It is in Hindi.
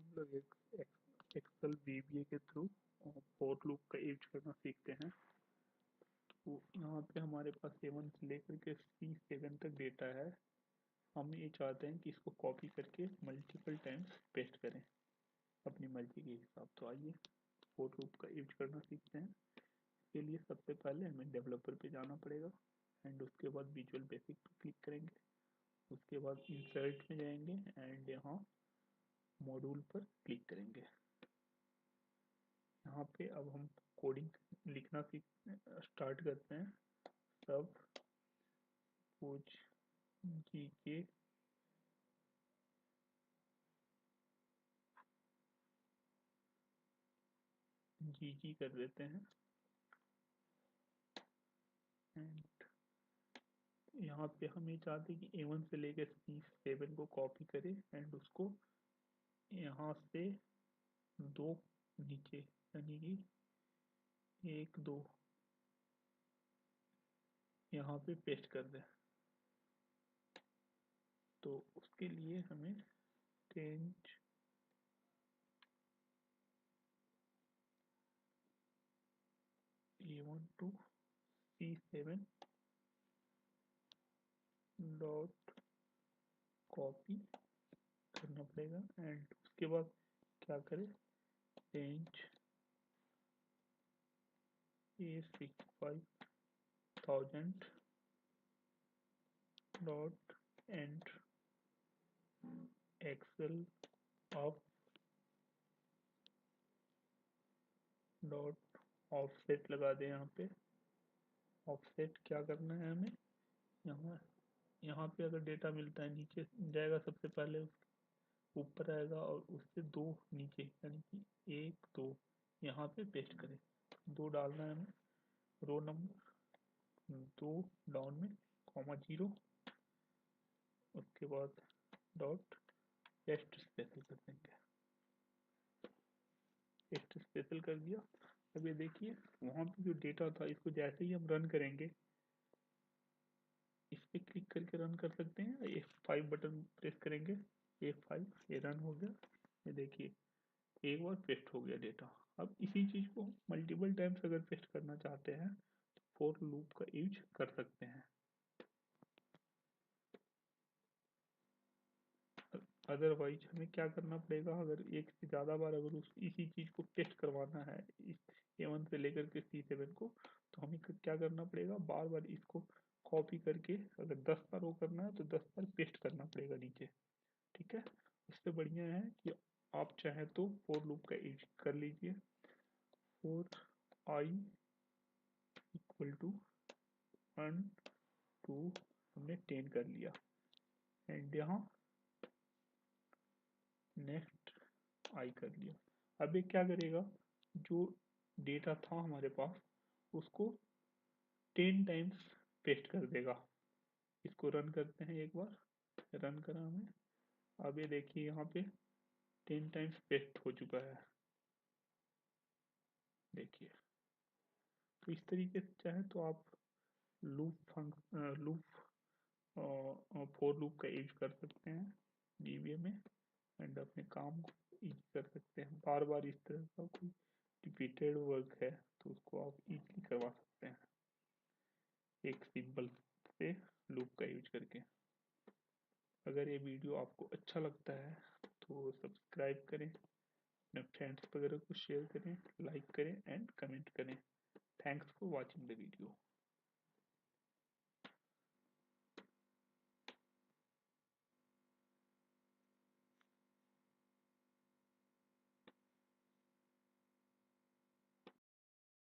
हम लोग एक एक्सेल वीबीए के थ्रू फॉर लूप का यूज करना सीखते हैं। तो यहाँ पे हमारे पास A1 से लेकर के C7 तक डेटा है। हम ये चाहते हैं कि इसको कॉपी करके मल्टीपल टाइम्स पेस्ट करें अपनी मर्जी के हिसाब। तो आइए फॉर लूप का यूज करना सीखते हैं। इसके लिए सबसे पहले हमें डेवलपर पे जाना पड़ेगा एंड उसके बाद विजुअल बेसिक पे क्लिक करेंगे। उसके बाद इंसर्ट में जाएंगे एंड यहाँ मॉड्यूल पर क्लिक करेंगे। यहाँ पे अब हम कोडिंग लिखना सीख स्टार्ट करते हैं। सब कुछ के जी कर देते हैं एंड यहाँ पे हम ये चाहते हैं कि A1 से लेकर C7 को कॉपी करें एंड उसको यहाँ से दो नीचे यानी कि एक दो यहाँ पे पेस्ट कर दें। तो उसके लिए हमें change A1 to C7 dot copy करना पड़ेगा एंड उसके बाद क्या करें, change A65,000 dot and excel of dot offset लगा दें। यहाँ पे ऑफसेट क्या करना है हमें, यहाँ यहाँ पे अगर डेटा मिलता है नीचे जाएगा सबसे पहले, ऊपर आएगा और उससे दो नीचे यानी कि एक दो यहाँ पे पेस्ट करें। दो डालना है हमें, रो नंबर दो डाउन में कॉमा 0, उसके बाद डॉट टेस्ट स्पेशल कर देंगे। टेस्ट स्पेशल कर दिया। अब ये देखिए वहाँ पे जो डेटा था इसको जैसे ही हम रन करेंगे, इस पे क्लिक करके रन कर सकते हैं। F5 बटन प्रेस करेंगे, F5 ये रन हो गया। ये देखिए एक बार पेस्ट हो गया डेटा। अब इसी चीज़ को मल्टीपल टाइम्स अगर पेस्ट करना चाहते हैं तो फॉर लूप का यूज कर सकते हैं। अदरवाइज हमें क्या करना पड़ेगा, अगर एक से ज़्यादा बार अगर उस इसी चीज़ को पेस्ट करवाना है इस A1 से लेकर के C7 को, तो हमें क्या करना पड़ेगा, बार बार इसको कॉपी करके अगर 10 बार वो करना है तो 10 बार पेस्ट करना पड़ेगा नीचे। ठीक है, उससे बढ़िया है कि आप चाहें तो फॉर लूप का यूज कर लीजिए। फोर आई इक्वल टू 1 2 हमने 10 कर लिया एंड यहाँ नेक्स्ट आई कर लिया। अब ये क्या करेगा, जो डेटा था हमारे पास उसको 10 टाइम्स पेस्ट कर देगा। इसको रन करते हैं एक बार, रन करा हमें। अब ये देखिए यहाँ पे 10 टाइम्स पेस्ट हो चुका है। देखिए तो इस तरीके से चाहे तो आप लूप फॉर लूप का यूज कर सकते हैं VBA में एंड अपने काम को ईजी कर सकते हैं। बार बार इस तरह का कोई रिपीटेड वर्क है तो उसको आप इजीली करवा सकते हैं एक सिंपल से लूप का यूज करके। अगर ये वीडियो आपको अच्छा लगता है तो सब्सक्राइब करें, अपने फ्रेंड्स वगैरह को शेयर करें, लाइक करें एंड कमेंट करें। Thanks for watching the video.